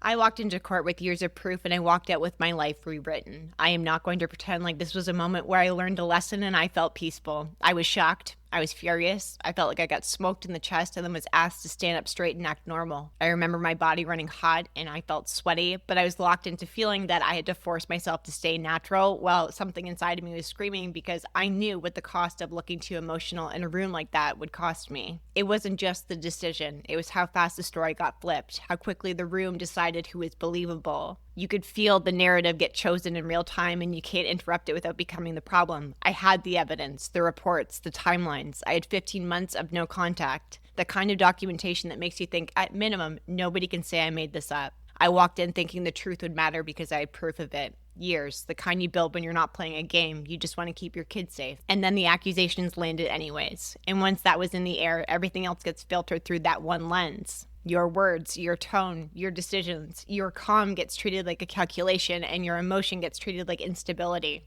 I walked into court with years of proof and I walked out with my life rewritten. I am not going to pretend like this was a moment where I learned a lesson and I felt peaceful. I was shocked. I was furious. I felt like I got smoked in the chest and then was asked to stand up straight and act normal. I remember my body running hot and I felt sweaty, but I was locked into feeling that I had to force myself to stay natural while something inside of me was screaming because I knew what the cost of looking too emotional in a room like that would cost me. It wasn't just the decision. It was how fast the story got flipped, how quickly the room decided who was believable. You could feel the narrative get chosen in real time and you can't interrupt it without becoming the problem. I had the evidence, the reports, the timelines. I had 15 months of no contact, the kind of documentation that makes you think, at minimum, nobody can say I made this up. I walked in thinking the truth would matter because I had proof of it. Years, the kind you build when you're not playing a game. You just want to keep your kids safe. And then the accusations landed anyways. And once that was in the air, everything else gets filtered through that one lens. Your words, your tone, your decisions, your calm gets treated like a calculation and your emotion gets treated like instability.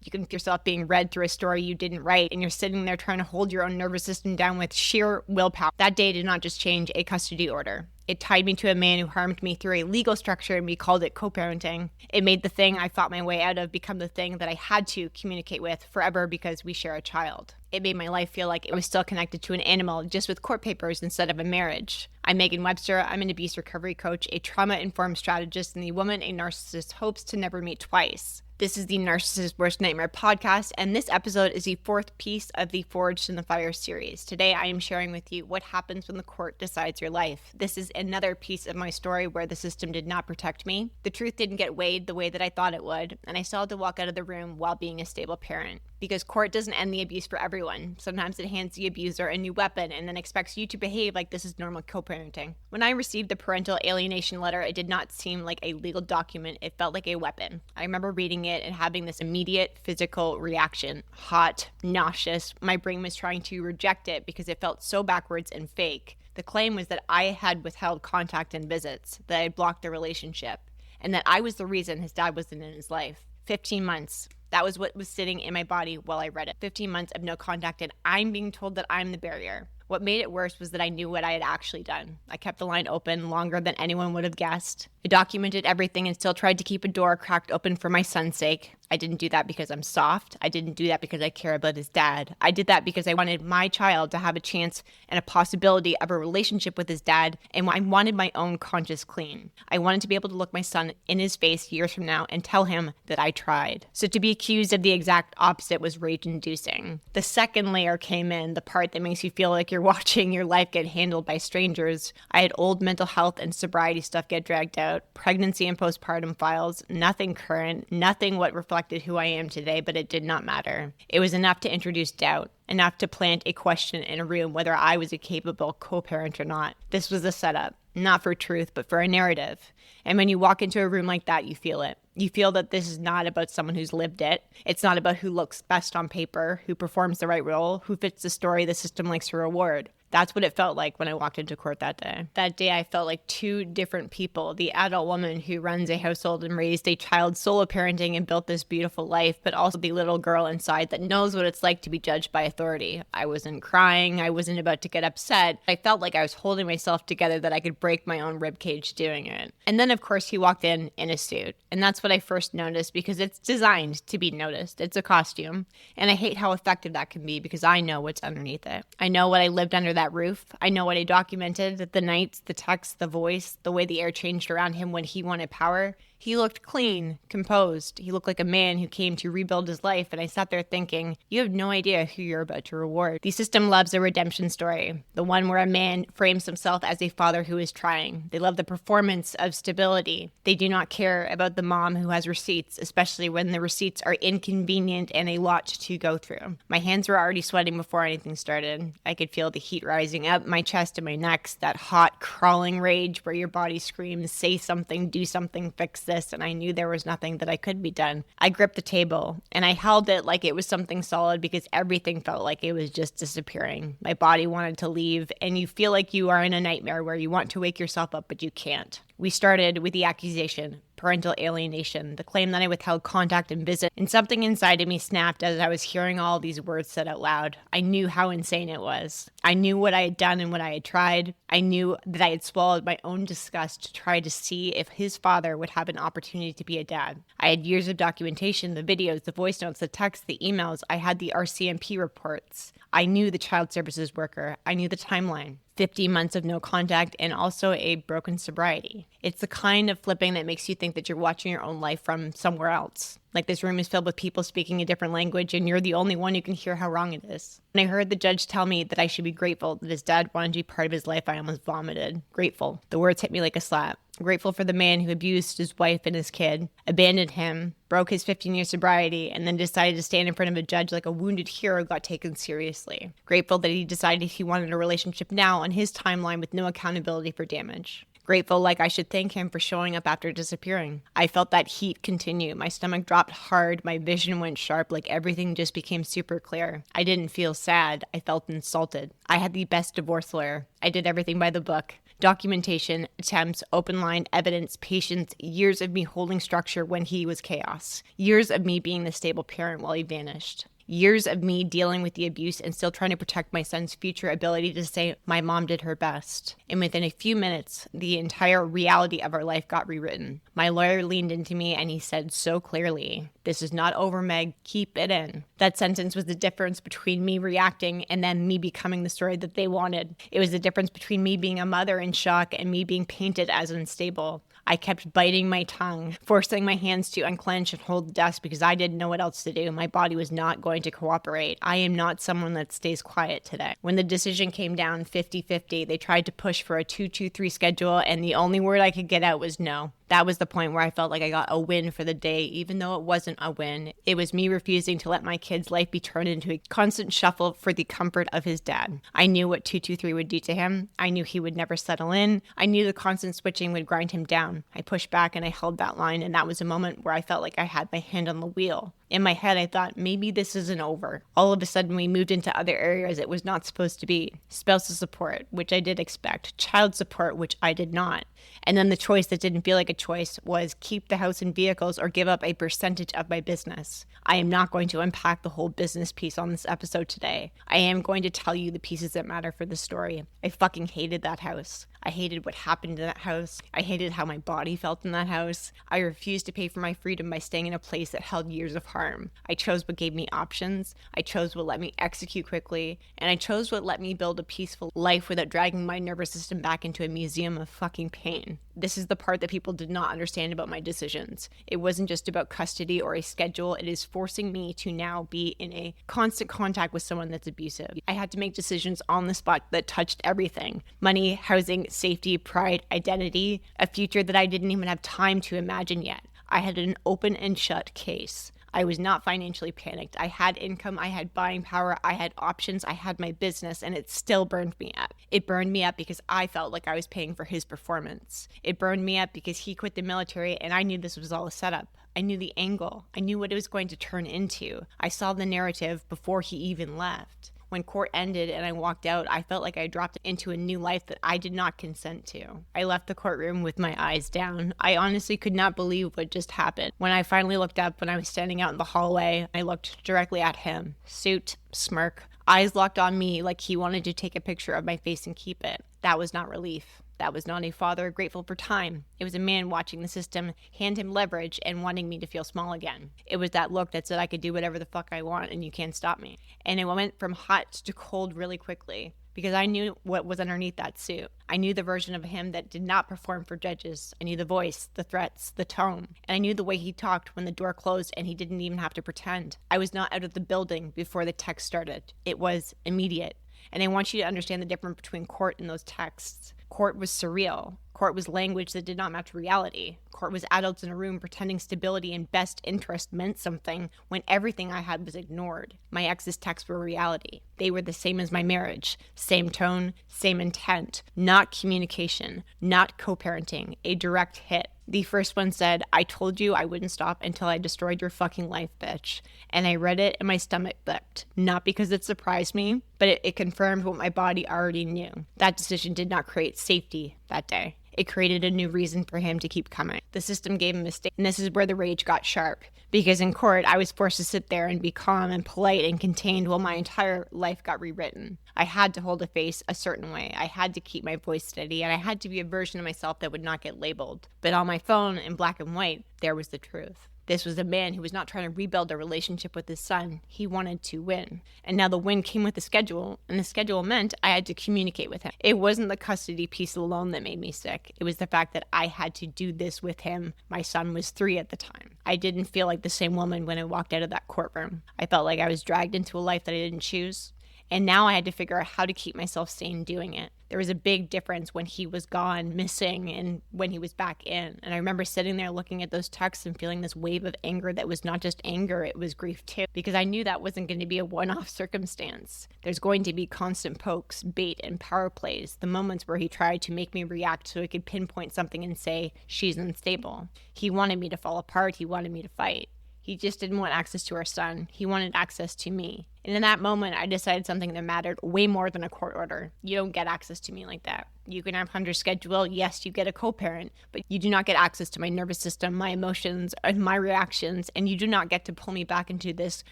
You can feel yourself being read through a story you didn't write and you're sitting there trying to hold your own nervous system down with sheer willpower. That day did not just change a custody order. It tied me to a man who harmed me through a legal structure and we called it co-parenting. It made the thing I fought my way out of become the thing that I had to communicate with forever because we share a child. It made my life feel like it was still connected to an animal, just with court papers instead of a marriage. I'm Meaghan Webster. I'm an abuse recovery coach, a trauma-informed strategist, and the woman a narcissist hopes to never meet twice. This is the Narcissist Worst Nightmare podcast, and this episode is the fourth piece of the Forged in the Fire series. Today, I am sharing with you what happens when the court decides your life. This is another piece of my story where the system did not protect me. The truth didn't get weighed the way that I thought it would, and I still had to walk out of the room while being a stable parent. Because court doesn't end the abuse for everyone. Sometimes it hands the abuser a new weapon and then expects you to behave like this is normal co-parenting. When I received the parental alienation letter, it did not seem like a legal document. It felt like a weapon. I remember reading it and having this immediate physical reaction. Hot, nauseous. My brain was trying to reject it because it felt so backwards and fake. The claim was that I had withheld contact and visits, that I had blocked the relationship, and that I was the reason his dad wasn't in his life. 15 months. That was what was sitting in my body while I read it. 15 months of no contact, and I'm being told that I'm the barrier. What made it worse was that I knew what I had actually done. I kept the line open longer than anyone would have guessed. I documented everything and still tried to keep a door cracked open for my son's sake. I didn't do that because I'm soft. I didn't do that because I care about his dad. I did that because I wanted my child to have a chance and a possibility of a relationship with his dad, and I wanted my own conscience clean. I wanted to be able to look my son in his face years from now and tell him that I tried. So to be accused of the exact opposite was rage-inducing. The second layer came in, the part that makes you feel like you're watching your life get handled by strangers. I had old mental health and sobriety stuff get dragged out, pregnancy and postpartum files, nothing current, nothing what reflected who I am today, but it did not matter. It was enough to introduce doubt, enough to plant a question in a room whether I was a capable co-parent or not. This was a setup, not for truth, but for a narrative. And when you walk into a room like that, you feel it. You feel that this is not about someone who's lived it. It's not about who looks best on paper, who performs the right role, who fits the story the system likes to reward. That's what it felt like when I walked into court that day. That day, I felt like two different people. The adult woman who runs a household and raised a child solo parenting and built this beautiful life, but also the little girl inside that knows what it's like to be judged by authority. I wasn't crying. I wasn't about to get upset. I felt like I was holding myself together that I could break my own ribcage doing it. And then, of course, he walked in a suit. And that's what I first noticed because it's designed to be noticed. It's a costume. And I hate how effective that can be because I know what's underneath it. I know what I lived under that roof. I know what I documented, the nights, the text, the voice, the way the air changed around him when he wanted power. He looked clean, composed. He looked like a man who came to rebuild his life, and I sat there thinking, you have no idea who you're about to reward. The system loves a redemption story, the one where a man frames himself as a father who is trying. They love the performance of stability. They do not care about the mom who has receipts, especially when the receipts are inconvenient and a lot to go through. My hands were already sweating before anything started. I could feel the heat rising up my chest and my neck, that hot, crawling rage where your body screams, say something, do something, fix this. And I knew there was nothing that I could be done. I gripped the table and I held it like it was something solid because everything felt like it was just disappearing. My body wanted to leave, and you feel like you are in a nightmare where you want to wake yourself up, but you can't. We started with the accusation, parental alienation, the claim that I withheld contact and visit, and something inside of me snapped as I was hearing all these words said out loud. I knew how insane it was. I knew what I had done and what I had tried. I knew that I had swallowed my own disgust to try to see if his father would have an opportunity to be a dad. I had years of documentation, the videos, the voice notes, the texts, the emails. I had the RCMP reports. I knew the child services worker. I knew the timeline. 50 months of no contact and also a broken sobriety. It's the kind of flipping that makes you think that you're watching your own life from somewhere else. Like this room is filled with people speaking a different language and you're the only one who can hear how wrong it is. When I heard the judge tell me that I should be grateful that his dad wanted to be part of his life, I almost vomited. Grateful. The words hit me like a slap. Grateful for the man who abused his wife and his kid, abandoned him, broke his 15-year sobriety, and then decided to stand in front of a judge like a wounded hero got taken seriously. Grateful that he decided he wanted a relationship now on his timeline with no accountability for damage. Grateful like I should thank him for showing up after disappearing. I felt that heat continue. My stomach dropped hard. My vision went sharp, like everything just became super clear. I didn't feel sad. I felt insulted. I had the best divorce lawyer. I did everything by the book. Documentation, attempts, open line, evidence, patience, years of me holding structure when he was chaos. Years of me being the stable parent while he vanished. Years of me dealing with the abuse and still trying to protect my son's future ability to say my mom did her best. And within a few minutes, the entire reality of our life got rewritten. My lawyer leaned into me and he said so clearly, "This is not over, Meg. Keep it in." That sentence was the difference between me reacting and then me becoming the story that they wanted. It was the difference between me being a mother in shock and me being painted as unstable. I kept biting my tongue, forcing my hands to unclench and hold the desk because I didn't know what else to do. My body was not going to cooperate. I am not someone that stays quiet today. When the decision came down 50-50, they tried to push for a 2-2-3 schedule, and the only word I could get out was no. That was the point where I felt like I got a win for the day, even though it wasn't a win. It was me refusing to let my kid's life be turned into a constant shuffle for the comfort of his dad. I knew what 2-2-3 would do to him. I knew he would never settle in. I knew the constant switching would grind him down. I pushed back and I held that line, and that was a moment where I felt like I had my hand on the wheel. In my head, I thought, maybe this isn't over. All of a sudden, we moved into other areas it was not supposed to be. Spousal support, which I did expect. Child support, which I did not. And then the choice that didn't feel like a choice was keep the house and vehicles or give up a percentage of my business. I am not going to unpack the whole business piece on this episode today. I am going to tell you the pieces that matter for the story. I fucking hated that house. I hated what happened in that house. I hated how my body felt in that house. I refused to pay for my freedom by staying in a place that held years of harm. I chose what gave me options. I chose what let me execute quickly. And I chose what let me build a peaceful life without dragging my nervous system back into a museum of fucking pain. This is the part that people did not understand about my decisions. It wasn't just about custody or a schedule. It is forcing me to now be in a constant contact with someone that's abusive. I had to make decisions on the spot that touched everything: money, housing, safety, pride, identity, a future that I didn't even have time to imagine yet. I had an open and shut case. I was not financially panicked. I had income, I had buying power, I had options, I had my business, and it still burned me up. It burned me up because I felt like I was paying for his performance. It burned me up because he quit the military and I knew this was all a setup. I knew the angle. I knew what it was going to turn into. I saw the narrative before he even left. When court ended and I walked out, I felt like I dropped into a new life that I did not consent to. I left the courtroom with my eyes down. I honestly could not believe what just happened. When I finally looked up, when I was standing out in the hallway, I looked directly at him. Suit, smirk, eyes locked on me like he wanted to take a picture of my face and keep it. That was not relief. That was not a father grateful for time. It was a man watching the system hand him leverage and wanting me to feel small again. It was that look that said I could do whatever the fuck I want and you can't stop me. And it went from hot to cold really quickly because I knew what was underneath that suit. I knew the version of him that did not perform for judges. I knew the voice, the threats, the tone. And I knew the way he talked when the door closed and he didn't even have to pretend. I was not out of the building before the text started. It was immediate. And I want you to understand the difference between court and those texts. Court was surreal. Court was language that did not match reality. Court was adults in a room pretending stability and best interest meant something when everything I had was ignored. My ex's texts were reality. They were the same as my marriage. Same tone, same intent. Not communication, not co-parenting, a direct hit. The first one said, "I told you I wouldn't stop until I destroyed your fucking life, bitch." And I read it and my stomach flipped. Not because it surprised me, but it confirmed what my body already knew. That decision did not create safety that day. It created a new reason for him to keep coming. The system gave him a mistake, and this is where the rage got sharp. Because in court, I was forced to sit there and be calm and polite and contained while my entire life got rewritten. I had to hold a face a certain way. I had to keep my voice steady, and I had to be a version of myself that would not get labeled. But on my phone, in black and white, there was the truth. This was a man who was not trying to rebuild a relationship with his son. He wanted to win. And now the win came with the schedule, and the schedule meant I had to communicate with him. It wasn't the custody piece alone that made me sick. It was the fact that I had to do this with him. My son was 3 at the time. I didn't feel like the same woman when I walked out of that courtroom. I felt like I was dragged into a life that I didn't choose. And now I had to figure out how to keep myself sane doing it. There was a big difference when he was gone, missing, and when he was back in. And I remember sitting there looking at those texts and feeling this wave of anger that was not just anger, it was grief too. Because I knew that wasn't going to be a one-off circumstance. There's going to be constant pokes, bait, and power plays. The moments where he tried to make me react so he could pinpoint something and say, she's unstable. He wanted me to fall apart. He wanted me to fight. He just didn't want access to our son. He wanted access to me. And in that moment, I decided something that mattered way more than a court order. You don't get access to me like that. You can have Hunter's schedule. Yes, you get a co-parent, but you do not get access to my nervous system, my emotions, and my reactions, and you do not get to pull me back into this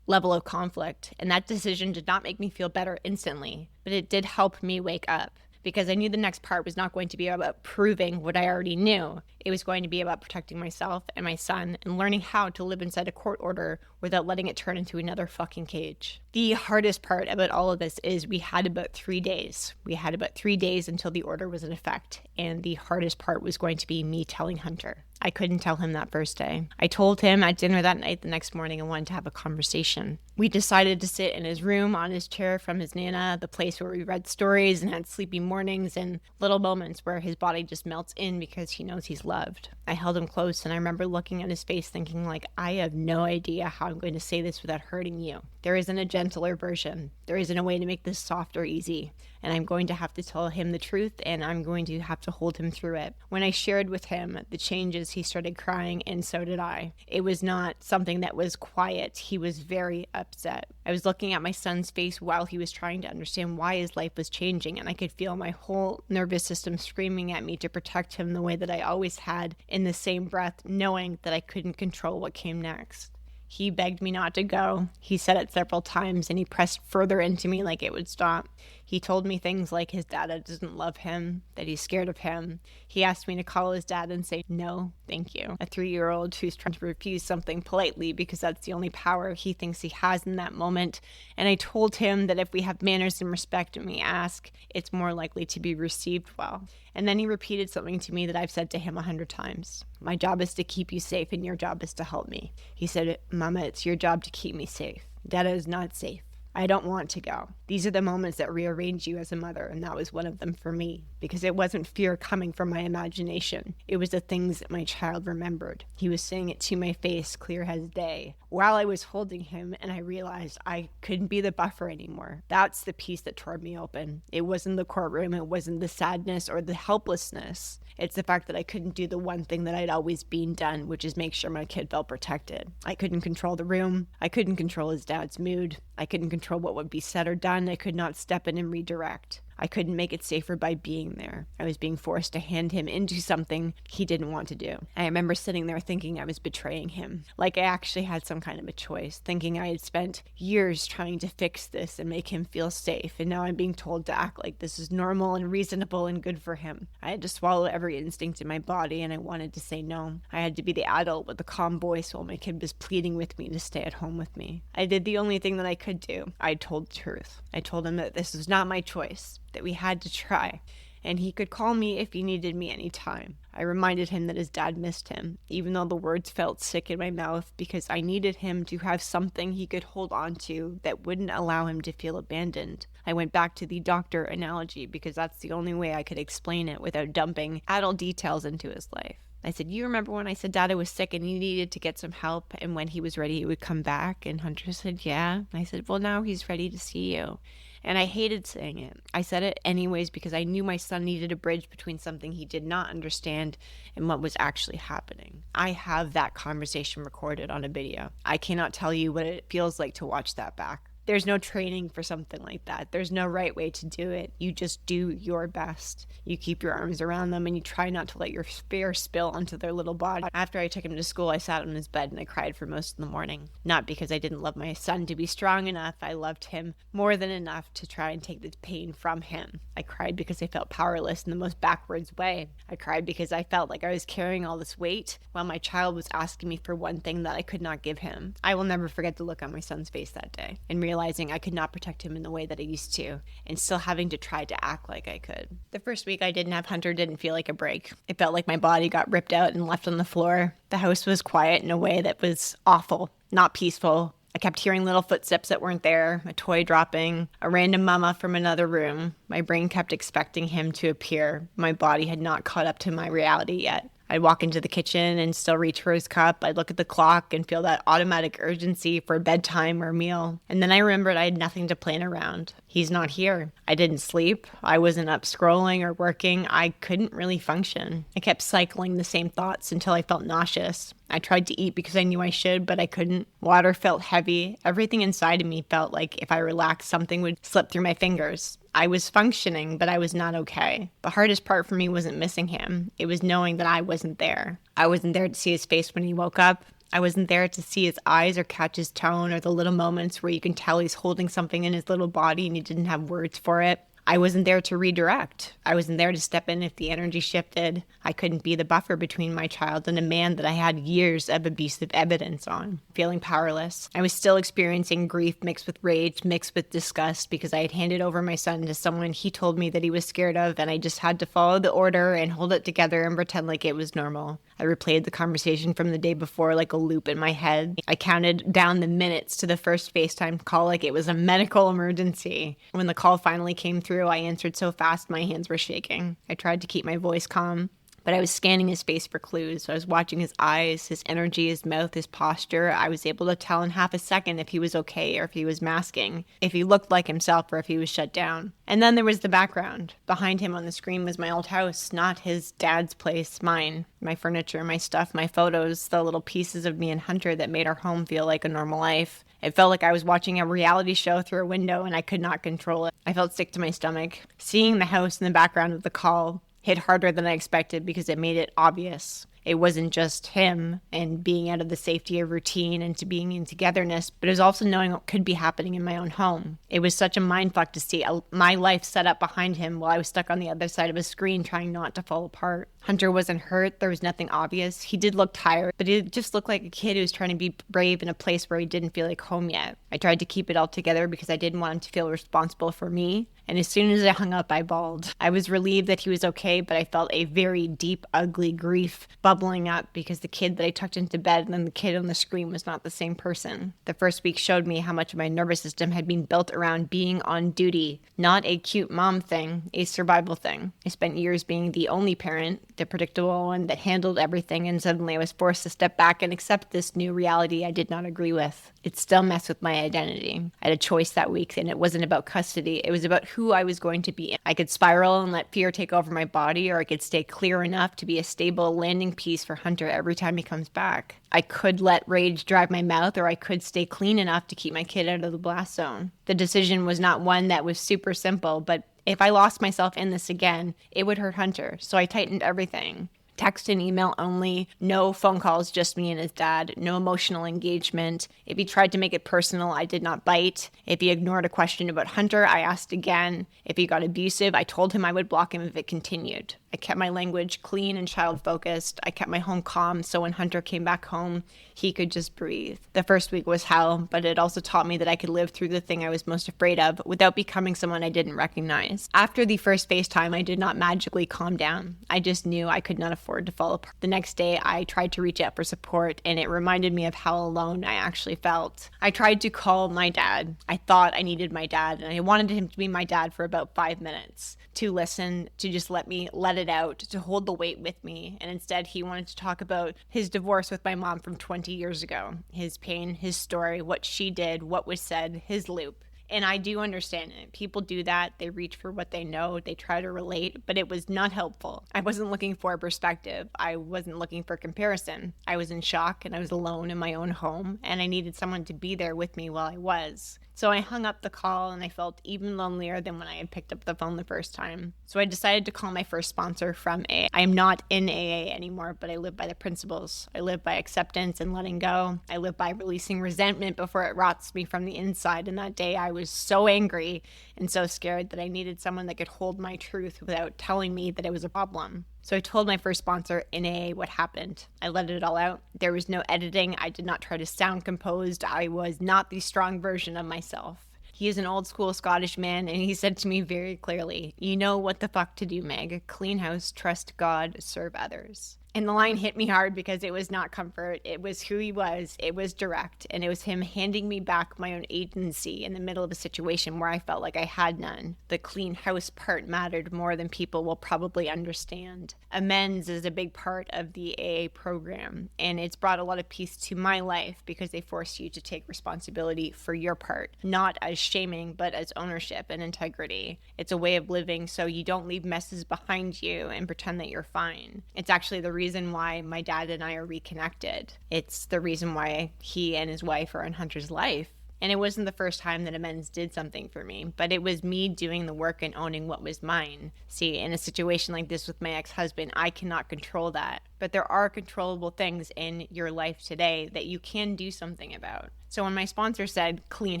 level of conflict. And that decision did not make me feel better instantly, but it did help me wake up. Because I knew the next part was not going to be about proving what I already knew. It was going to be about protecting myself and my son and learning how to live inside a court order without letting it turn into another fucking cage. The hardest part about all of this is we had about 3 days. We had about 3 days until the order was in effect. And the hardest part was going to be me telling Hunter. I couldn't tell him that first day. I told him at dinner that night the next morning I wanted to have a conversation. We decided to sit in his room on his chair from his Nana, the place where we read stories and had sleepy mornings and little moments where his body just melts in because he knows he's loved. I held him close and I remember looking at his face thinking like, I have no idea how I'm going to say this without hurting you. There isn't a gentler version. There isn't a way to make this soft or easy. And I'm going to have to tell him the truth and I'm going to have to hold him through it. When I shared with him the changes, he started crying and so did I. It was not something that was quiet. He was very upset. I was looking at my son's face while he was trying to understand why his life was changing, and I could feel my whole nervous system screaming at me to protect him the way that I always had, in the same breath, knowing that I couldn't control what came next. He begged me not to go. He said it several times and he pressed further into me like it would stop. He told me things like his dad doesn't love him, that he's scared of him. He asked me to call his dad and say, no, thank you. A 3-year-old who's trying to refuse something politely because that's the only power he thinks he has in that moment. And I told him that if we have manners and respect when we ask, it's more likely to be received well. And then he repeated something to me that I've said to him 100 times. My job is to keep you safe and your job is to help me. He said, Mama, it's your job to keep me safe. Dada is not safe. I don't want to go. These are the moments that rearrange you as a mother, and that was one of them for me, because it wasn't fear coming from my imagination. It was the things that my child remembered. He was saying it to my face, clear as day, while I was holding him, and I realized I couldn't be the buffer anymore. That's the piece that tore me open. It wasn't the courtroom, it wasn't the sadness or the helplessness. It's the fact that I couldn't do the one thing that I'd always been done, which is make sure my kid felt protected. I couldn't control the room. I couldn't control his dad's mood. I couldn't control what would be said or done. I could not step in and redirect. I couldn't make it safer by being there. I was being forced to hand him into something he didn't want to do. I remember sitting there thinking I was betraying him, like I actually had some kind of a choice, thinking I had spent years trying to fix this and make him feel safe, and now I'm being told to act like this is normal and reasonable and good for him. I had to swallow every instinct in my body, and I wanted to say no. I had to be the adult with the calm voice while my kid was pleading with me to stay at home with me. I did the only thing that I could do. I told the truth. I told him that this was not my choice, that we had to try, and he could call me if he needed me anytime. I reminded him that his dad missed him, even though the words felt sick in my mouth, because I needed him to have something he could hold on to that wouldn't allow him to feel abandoned. I went back to the doctor analogy because that's the only way I could explain it without dumping adult details into his life. I said, you remember when I said Dada was sick and he needed to get some help, and when he was ready he would come back? And Hunter said, yeah. I said, well, now he's ready to see you. And I hated saying it. I said it anyways because I knew my son needed a bridge between something he did not understand and what was actually happening. I have that conversation recorded on a video. I cannot tell you what it feels like to watch that back. There's no training for something like that. There's no right way to do it. You just do your best. You keep your arms around them and you try not to let your fear spill onto their little body. After I took him to school, I sat on his bed and I cried for most of the morning. Not because I didn't love my son to be strong enough. I loved him more than enough to try and take the pain from him. I cried because I felt powerless in the most backwards way. I cried because I felt like I was carrying all this weight while my child was asking me for one thing that I could not give him. I will never forget the look on my son's face that day and realizing I could not protect him in the way that I used to and still having to try to act like I could. The first week I didn't have Hunter didn't feel like a break. It felt like my body got ripped out and left on the floor. The house was quiet in a way that was awful, not peaceful. I kept hearing little footsteps that weren't there, a toy dropping, a random mama from another room. My brain kept expecting him to appear. My body had not caught up to my reality yet. I'd walk into the kitchen and still reach for his cup. I'd look at the clock and feel that automatic urgency for bedtime or meal. And then I remembered I had nothing to plan around. He's not here. I didn't sleep. I wasn't up scrolling or working. I couldn't really function. I kept cycling the same thoughts until I felt nauseous. I tried to eat because I knew I should, but I couldn't. Water felt heavy. Everything inside of me felt like if I relaxed, something would slip through my fingers. I was functioning, but I was not okay. The hardest part for me wasn't missing him. It was knowing that I wasn't there. I wasn't there to see his face when he woke up. I wasn't there to see his eyes or catch his tone or the little moments where you can tell he's holding something in his little body and he didn't have words for it. I wasn't there to redirect. I wasn't there to step in if the energy shifted. I couldn't be the buffer between my child and a man that I had years of abusive evidence on. Feeling powerless. I was still experiencing grief mixed with rage, mixed with disgust because I had handed over my son to someone he told me that he was scared of, and I just had to follow the order and hold it together and pretend like it was normal. I replayed the conversation from the day before like a loop in my head. I counted down the minutes to the first FaceTime call like it was a medical emergency. When the call finally came through, I answered so fast my hands were shaking. I tried to keep my voice calm, but I was scanning his face for clues. So I was watching his eyes, his energy, his mouth, his posture. I was able to tell in half a second if he was okay or if he was masking, if he looked like himself or if he was shut down. And then there was the background. Behind him on the screen was my old house, not his dad's place, mine. My furniture, my stuff, my photos, the little pieces of me and Hunter that made our home feel like a normal life. It felt like I was watching a reality show through a window and I could not control it. I felt sick to my stomach. Seeing the house in the background of the call hit harder than I expected because it made it obvious. It wasn't just him and being out of the safety of routine and to being in togetherness, but it was also knowing what could be happening in my own home. It was such a mindfuck to see my life set up behind him while I was stuck on the other side of a screen trying not to fall apart. Hunter wasn't hurt. There was nothing obvious. He did look tired, but he just looked like a kid who was trying to be brave in a place where he didn't feel like home yet. I tried to keep it all together because I didn't want him to feel responsible for me. And as soon as I hung up, I bawled. I was relieved that he was okay, but I felt a very deep, ugly grief bubbling up because the kid that I tucked into bed and then the kid on the screen was not the same person. The first week showed me how much of my nervous system had been built around being on duty, not a cute mom thing, a survival thing. I spent years being the only parent, the predictable one that handled everything, and suddenly I was forced to step back and accept this new reality I did not agree with. It still messed with my identity. I had a choice that week, and it wasn't about custody. It was about who I was going to be. I could spiral and let fear take over my body, or I could stay clear enough to be a stable landing piece for Hunter every time he comes back. I could let rage drive my mouth, or I could stay clean enough to keep my kid out of the blast zone. The decision was not one that was super simple, but if I lost myself in this again, it would hurt Hunter, so I tightened everything. Text and email only, no phone calls, just me and his dad, no emotional engagement. If he tried to make it personal, I did not bite. If he ignored a question about Hunter, I asked again. If he got abusive, I told him I would block him if it continued. I kept my language clean and child-focused. I kept my home calm, so when Hunter came back home, he could just breathe. The first week was hell, but it also taught me that I could live through the thing I was most afraid of without becoming someone I didn't recognize. After the first FaceTime, I did not magically calm down. I just knew I could not afford to fall apart. The next day, I tried to reach out for support, and it reminded me of how alone I actually felt. I tried to call my dad. I thought I needed my dad, and I wanted him to be my dad for about 5 minutes, to listen, to just let it out, to hold the weight with me. And instead, he wanted to talk about his divorce with my mom from 20 years ago, his pain, his story, what she did, what was said, his loop. And I do understand it. People do that. They reach for what they know. They try to relate, but it was not helpful. I wasn't looking for a perspective. I wasn't looking for comparison. I was in shock and I was alone in my own home, and I needed someone to be there with me while I was. So I hung up the call and I felt even lonelier than when I had picked up the phone the first time. So I decided to call my first sponsor from AA. I am not in AA anymore, but I live by the principles. I live by acceptance and letting go. I live by releasing resentment before it rots me from the inside. And that day I was so angry and so scared that I needed someone that could hold my truth without telling me that it was a problem. So I told my first sponsor in AA what happened. I let it all out. There was no editing. I did not try to sound composed. I was not the strong version of myself. He is an old school Scottish man, and he said to me very clearly, "You know what the fuck to do, Meg. Clean house, trust God, serve others." And the line hit me hard because it was not comfort. It was who he was. It was direct. And it was him handing me back my own agency in the middle of a situation where I felt like I had none. The clean house part mattered more than people will probably understand. Amends is a big part of the AA program. And it's brought a lot of peace to my life because they force you to take responsibility for your part. Not as shaming, but as ownership and integrity. It's a way of living so you don't leave messes behind you and pretend that you're fine. It's actually the reason why my dad and I are reconnected. It's the reason why he and his wife are in Hunter's life. And it wasn't the first time that amends did something for me, but it was me doing the work and owning what was mine. See, in a situation like this with my ex-husband, I cannot control that. But there are controllable things in your life today that you can do something about. So when my sponsor said clean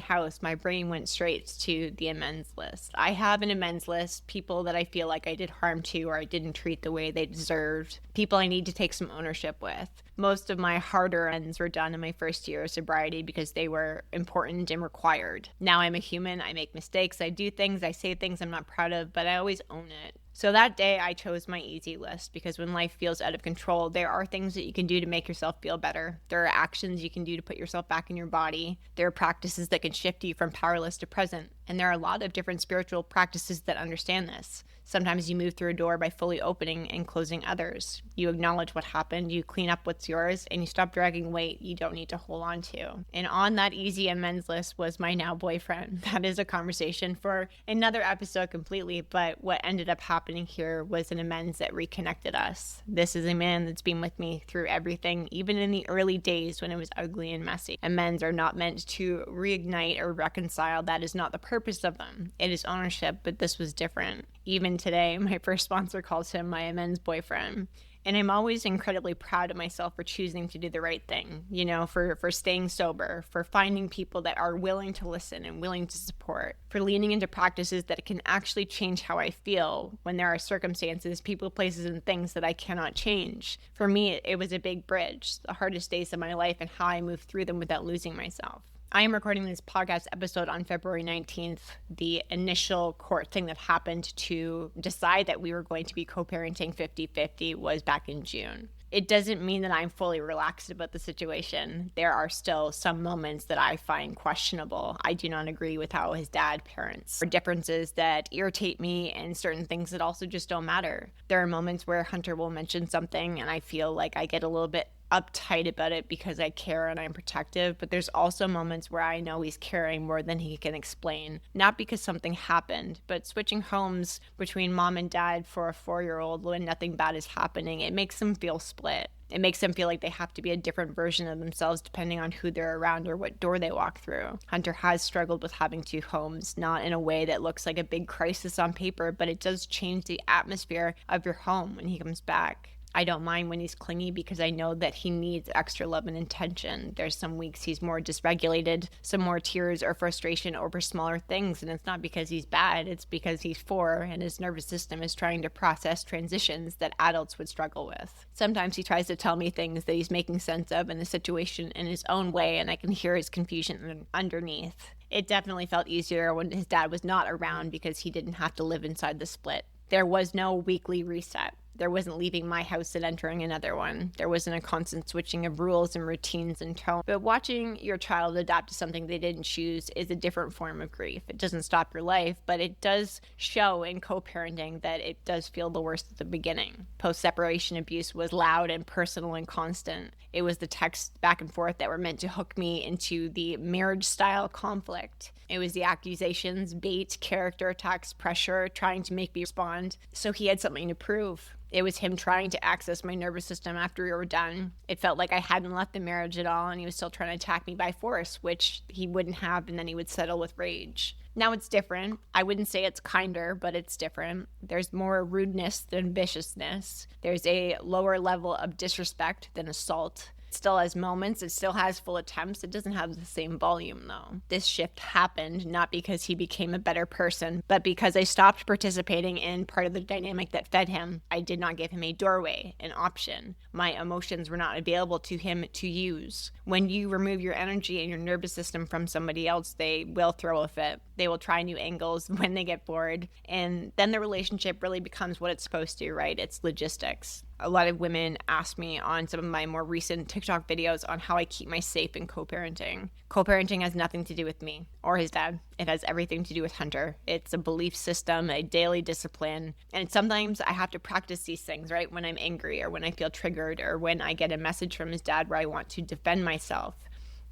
house, my brain went straight to the amends list. I have an amends list, people that I feel like I did harm to or I didn't treat the way they deserved, people I need to take some ownership with. Most of my harder ends were done in my first year of sobriety because they were important and required. Now I'm a human, I make mistakes, I do things, I say things I'm not proud of, but I always own it. So that day I chose my easy list because when life feels out of control, there are things that you can do to make yourself feel better. There are actions you can do to put yourself back in your body. There are practices that can shift you from powerless to present. And there are a lot of different spiritual practices that understand this. Sometimes you move through a door by fully opening and closing others. You acknowledge what happened, you clean up what's yours, and you stop dragging weight you don't need to hold on to. And on that easy amends list was my now boyfriend. That is a conversation for another episode completely, but what ended up happening here was an amends that reconnected us. This is a man that's been with me through everything, even in the early days when it was ugly and messy. Amends are not meant to reignite or reconcile. That is not the purpose of them. It is ownership, but this was different. Even today, my first sponsor calls him my amends boyfriend. And I'm always incredibly proud of myself for choosing to do the right thing, for staying sober, for finding people that are willing to listen and willing to support, for leaning into practices that can actually change how I feel when there are circumstances, people, places, and things that I cannot change. For me, it was a big bridge, the hardest days of my life and how I moved through them without losing myself. I am recording this podcast episode on February 19th. The initial court thing that happened to decide that we were going to be co-parenting 50-50 was back in June. It doesn't mean that I'm fully relaxed about the situation. There are still some moments that I find questionable. I do not agree with how his dad parents. There are differences that irritate me and certain things that also just don't matter. There are moments where Hunter will mention something and I feel like I get a little bit uptight about it because I care and I'm protective, but there's also moments where I know he's caring more than he can explain. Not because something happened, but switching homes between mom and dad for a 4-year-old when nothing bad is happening, it makes them feel split. It makes them feel like they have to be a different version of themselves depending on who they're around or what door they walk through. Hunter has struggled with having 2 homes, not in a way that looks like a big crisis on paper, but it does change the atmosphere of your home when he comes back. I don't mind when he's clingy because I know that he needs extra love and attention. There's some weeks he's more dysregulated, some more tears or frustration over smaller things, and it's not because he's bad, it's because he's 4 and his nervous system is trying to process transitions that adults would struggle with. Sometimes he tries to tell me things that he's making sense of in the situation in his own way, and I can hear his confusion underneath. It definitely felt easier when his dad was not around because he didn't have to live inside the split. There was no weekly reset. There wasn't leaving my house and entering another one. There wasn't a constant switching of rules and routines and tone. But watching your child adapt to something they didn't choose is a different form of grief. It doesn't stop your life, but it does show in co-parenting that it does feel the worst at the beginning. Post-separation abuse was loud and personal and constant. It was the texts back and forth that were meant to hook me into the marriage-style conflict. It was the accusations, bait, character attacks, pressure, trying to make me respond. So he had something to prove. It was him trying to access my nervous system after we were done. It felt like I hadn't left the marriage at all, and he was still trying to attack me by force, which he wouldn't have, and then he would settle with rage. Now it's different. I wouldn't say it's kinder, but it's different. There's more rudeness than viciousness. There's a lower level of disrespect than assault. It still has moments. It still has full attempts. It doesn't have the same volume, though. This shift happened not because he became a better person, but because I stopped participating in part of the dynamic that fed him. I did not give him a doorway, an option. My emotions were not available to him to use. When you remove your energy and your nervous system from somebody else, they will throw a fit. They will try new angles when they get bored. And then the relationship really becomes what it's supposed to, right? It's logistics. A lot of women ask me on some of my more recent TikTok videos on how I keep my safe in co-parenting. Co-parenting has nothing to do with me or his dad. It has everything to do with Hunter. It's a belief system, a daily discipline. And sometimes I have to practice these things, right? When I'm angry or when I feel triggered or when I get a message from his dad where I want to defend myself.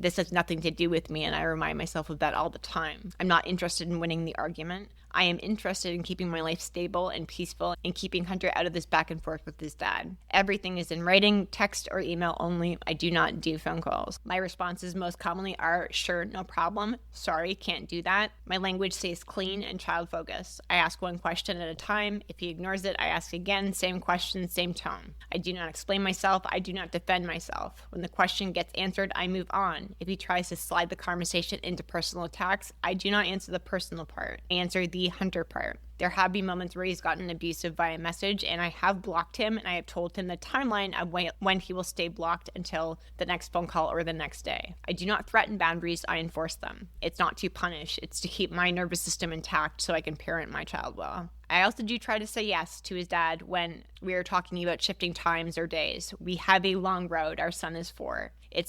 This has nothing to do with me, and I remind myself of that all the time. I'm not interested in winning the argument. I am interested in keeping my life stable and peaceful and keeping Hunter out of this back and forth with his dad. Everything is in writing, text, or email only. I do not do phone calls. My responses most commonly are, sure, no problem. Sorry, can't do that. My language stays clean and child-focused. I ask one question at a time. If he ignores it, I ask again, same question, same tone. I do not explain myself. I do not defend myself. When the question gets answered, I move on. If he tries to slide the conversation into personal attacks, I do not answer the personal part. I answer the Hunter part. There have been moments where he's gotten abusive via message, and I have blocked him, and I have told him the timeline of when he will stay blocked until the next phone call or the next day. I do not threaten boundaries, I enforce them. It's not to punish, it's to keep my nervous system intact so I can parent my child well. I also do try to say yes to his dad when we are talking about shifting times or days. We have a long road. Our son is 4. I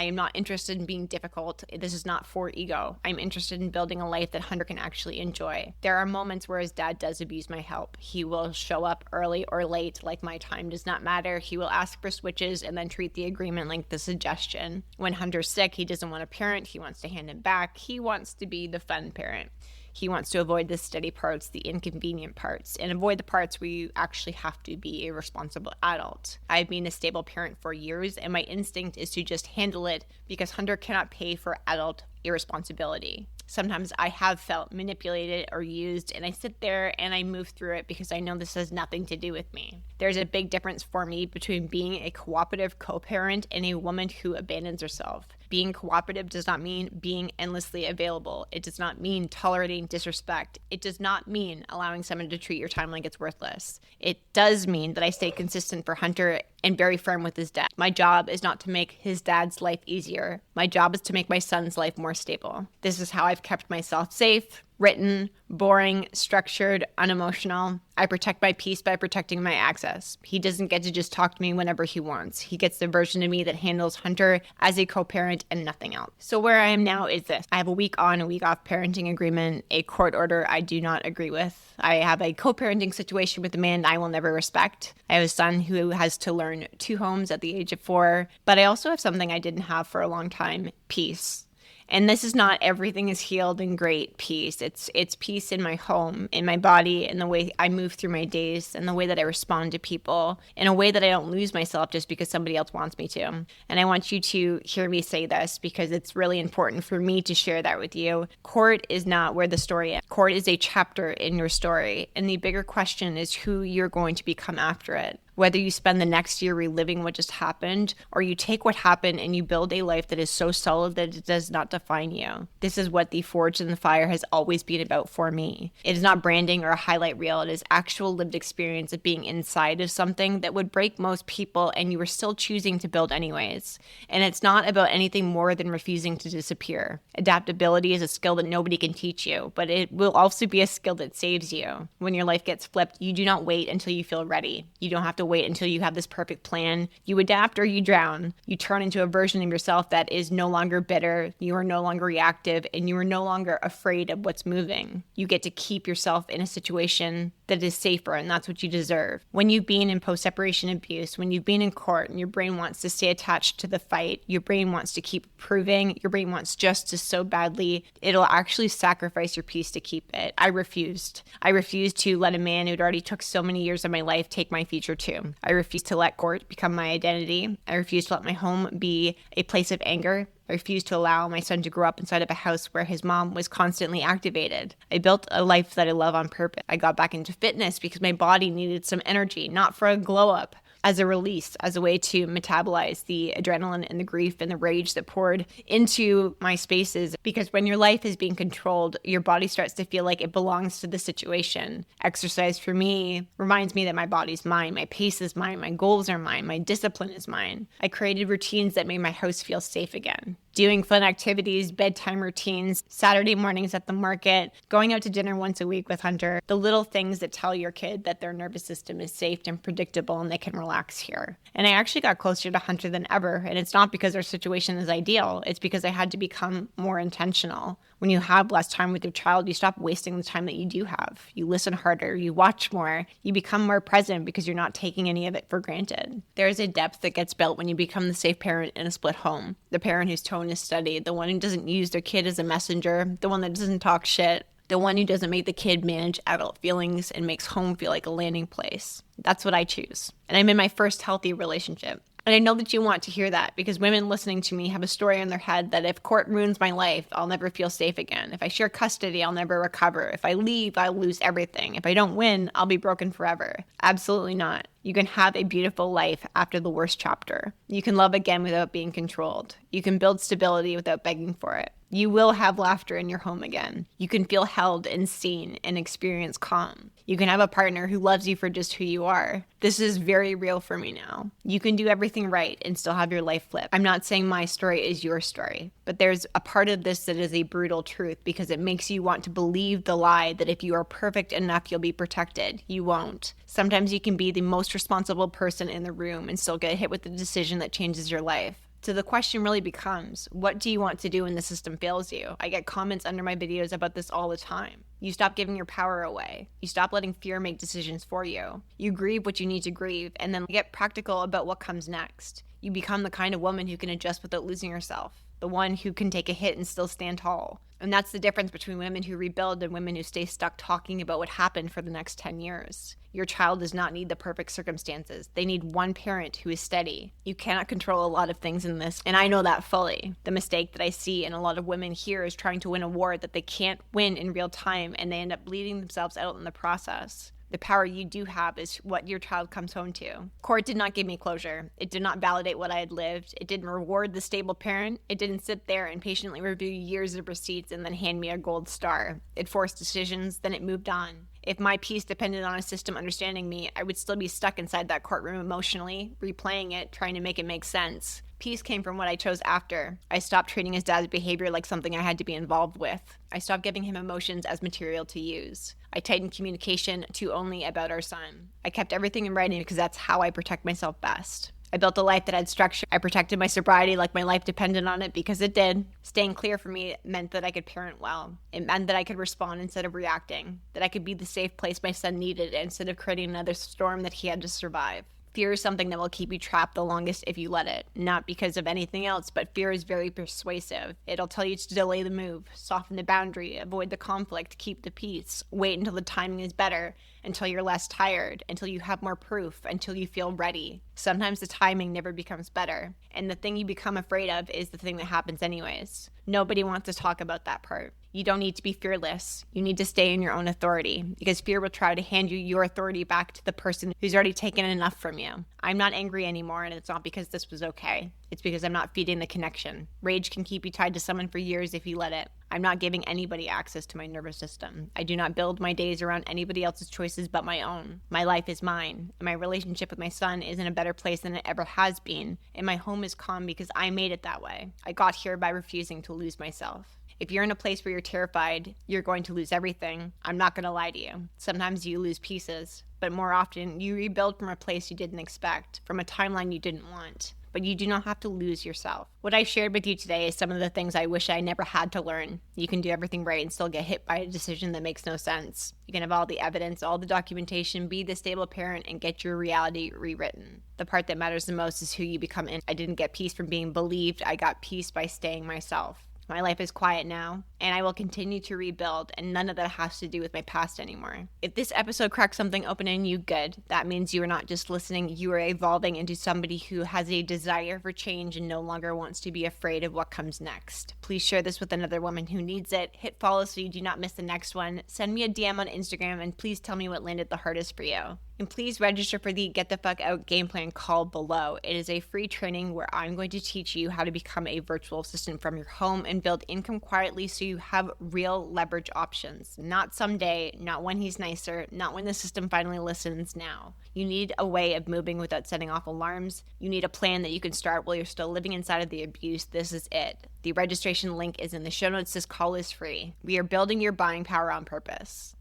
am not interested in being difficult. This is not for ego. I'm interested in building a life that Hunter can actually enjoy. There are moments where his dad does abuse my help. He will show up early or late, like my time does not matter. He will ask for switches and then treat the agreement like the suggestion. When Hunter's sick, he doesn't want a parent. He wants to hand him back. He wants to be the fun parent. He wants to avoid the steady parts, the inconvenient parts, and avoid the parts where you actually have to be a responsible adult. I've been a stable parent for years, and my instinct is to just handle it because Hunter cannot pay for adult irresponsibility. Sometimes I have felt manipulated or used, and I sit there and I move through it because I know this has nothing to do with me. There's a big difference for me between being a cooperative co-parent and a woman who abandons herself. Being cooperative does not mean being endlessly available. It does not mean tolerating disrespect. It does not mean allowing someone to treat your time like it's worthless. It does mean that I stay consistent for Hunter and very firm with his dad. My job is not to make his dad's life easier. My job is to make my son's life more stable. This is how I've kept myself safe, written, boring, structured, unemotional. I protect my peace by protecting my access. He doesn't get to just talk to me whenever he wants. He gets the version of me that handles Hunter as a co-parent and nothing else. So where I am now is this. I have a week on, a week off parenting agreement, a court order I do not agree with. I have a co-parenting situation with a man I will never respect. I have a son who has to learn 2 homes at the age of 4. But I also have something I didn't have for a long time, peace. And this is not everything is healed and great peace. It's peace in my home, in my body, in the way I move through my days, and the way that I respond to people, in a way that I don't lose myself just because somebody else wants me to. And I want you to hear me say this because it's really important for me to share that with you. Court is not where the story ends. Court is a chapter in your story. And the bigger question is who you're going to become after it. Whether you spend the next year reliving what just happened, or you take what happened and you build a life that is so solid that it does not define you. This is what the Forged in the Fire has always been about for me. It is not branding or a highlight reel. It is actual lived experience of being inside of something that would break most people and you were still choosing to build anyways. And it's not about anything more than refusing to disappear. Adaptability is a skill that nobody can teach you, but it will also be a skill that saves you. When your life gets flipped, you do not wait until you feel ready. You don't have to wait until you have this perfect plan. You adapt or you drown. You turn into a version of yourself that is no longer bitter, you are no longer reactive, and you are no longer afraid of what's moving. You get to keep yourself in a situation that is safer, and that's what you deserve. When you've been in post-separation abuse, when you've been in court and your brain wants to stay attached to the fight, your brain wants to keep proving, your brain wants justice so badly, it'll actually sacrifice your peace to keep it. I refused. I refused to let a man who'd already took so many years of my life take my future too. I refused to let court become my identity. I refused to let my home be a place of anger. I refused to allow my son to grow up inside of a house where his mom was constantly activated. I built a life that I love on purpose. I got back into fitness because my body needed some energy, not for a glow up, as a release, as a way to metabolize the adrenaline and the grief and the rage that poured into my spaces. Because when your life is being controlled, your body starts to feel like it belongs to the situation. Exercise for me reminds me that my body's mine, my pace is mine, my goals are mine, my discipline is mine. I created routines that made my house feel safe again. Doing fun activities, bedtime routines, Saturday mornings at the market, going out to dinner once a week with Hunter, the little things that tell your kid that their nervous system is safe and predictable and they can relax here. And I actually got closer to Hunter than ever, and it's not because our situation is ideal, it's because I had to become more intentional. When you have less time with your child, you stop wasting the time that you do have. You listen harder, you watch more, you become more present because you're not taking any of it for granted. There is a depth that gets built when you become the safe parent in a split home. The parent whose tone is steady, the one who doesn't use their kid as a messenger, the one that doesn't talk shit, the one who doesn't make the kid manage adult feelings and makes home feel like a landing place. That's what I choose. And I'm in my first healthy relationship. And I know that you want to hear that because women listening to me have a story in their head that if court ruins my life, I'll never feel safe again. If I share custody, I'll never recover. If I leave, I'll lose everything. If I don't win, I'll be broken forever. Absolutely not. You can have a beautiful life after the worst chapter. You can love again without being controlled. You can build stability without begging for it. You will have laughter in your home again. You can feel held and seen and experience calm. You can have a partner who loves you for just who you are. This is very real for me now. You can do everything right and still have your life flip. I'm not saying my story is your story, but there's a part of this that is a brutal truth because it makes you want to believe the lie that if you are perfect enough, you'll be protected. You won't. Sometimes you can be the most responsible person in the room and still get hit with a decision that changes your life. So the question really becomes, what do you want to do when the system fails you? I get comments under my videos about this all the time. You stop giving your power away. You stop letting fear make decisions for you. You grieve what you need to grieve and then get practical about what comes next. You become the kind of woman who can adjust without losing herself. The one who can take a hit and still stand tall. And that's the difference between women who rebuild and women who stay stuck talking about what happened for the next 10 years. Your child does not need the perfect circumstances. They need one parent who is steady. You cannot control a lot of things in this, and I know that fully. The mistake that I see in a lot of women here is trying to win a war that they can't win in real time, and they end up bleeding themselves out in the process. The power you do have is what your child comes home to. Court did not give me closure. It did not validate what I had lived. It didn't reward the stable parent. It didn't sit there and patiently review years of receipts and then hand me a gold star. It forced decisions, then it moved on. If my peace depended on a system understanding me, I would still be stuck inside that courtroom emotionally, replaying it, trying to make it make sense. Peace came from what I chose after. I stopped treating his dad's behavior like something I had to be involved with. I stopped giving him emotions as material to use. I tightened communication to only about our son. I kept everything in writing because that's how I protect myself best. I built a life that had structure. I protected my sobriety like my life depended on it because it did. Staying clear for me meant that I could parent well. It meant that I could respond instead of reacting, that I could be the safe place my son needed instead of creating another storm that he had to survive. Fear is something that will keep you trapped the longest if you let it. Not because of anything else, but fear is very persuasive. It'll tell you to delay the move, soften the boundary, avoid the conflict, keep the peace, wait until the timing is better, until you're less tired, until you have more proof, until you feel ready. Sometimes the timing never becomes better, and the thing you become afraid of is the thing that happens anyways. Nobody wants to talk about that part. You don't need to be fearless. You need to stay in your own authority because fear will try to hand you your authority back to the person who's already taken enough from you. I'm not angry anymore, and it's not because this was okay. It's because I'm not feeding the connection. Rage can keep you tied to someone for years if you let it. I'm not giving anybody access to my nervous system. I do not build my days around anybody else's choices but my own. My life is mine, and my relationship with my son is in a better place than it ever has been, and my home is calm because I made it that way. I got here by refusing to lose myself. If you're in a place where you're terrified, you're going to lose everything. I'm not going to lie to you. Sometimes you lose pieces, but more often you rebuild from a place you didn't expect, from a timeline you didn't want. but you do not have to lose yourself. What I shared with you today is some of the things I wish I never had to learn. You can do everything right and still get hit by a decision that makes no sense. You can have all the evidence, all the documentation, be the stable parent, and get your reality rewritten. The part that matters the most is who you become. And I didn't get peace from being believed. I got peace by staying myself. My life is quiet now, and I will continue to rebuild, and none of that has to do with my past anymore. If this episode cracks something open in you, good. That means you are not just listening, you are evolving into somebody who has a desire for change and no longer wants to be afraid of what comes next. Please share this with another woman who needs it. Hit follow so you do not miss the next one. Send me a DM on Instagram, and please tell me what landed the hardest for you. And please register for the Get the Fuck Out game plan call below. It is a free training where I'm going to teach you how to become a virtual assistant from your home and build income quietly so you have real leverage options. Not someday, not when he's nicer, not when the system finally listens, now. You need a way of moving without setting off alarms. You need a plan that you can start while you're still living inside of the abuse. This is it. The registration link is in the show notes. This call is free. We are building your buying power on purpose.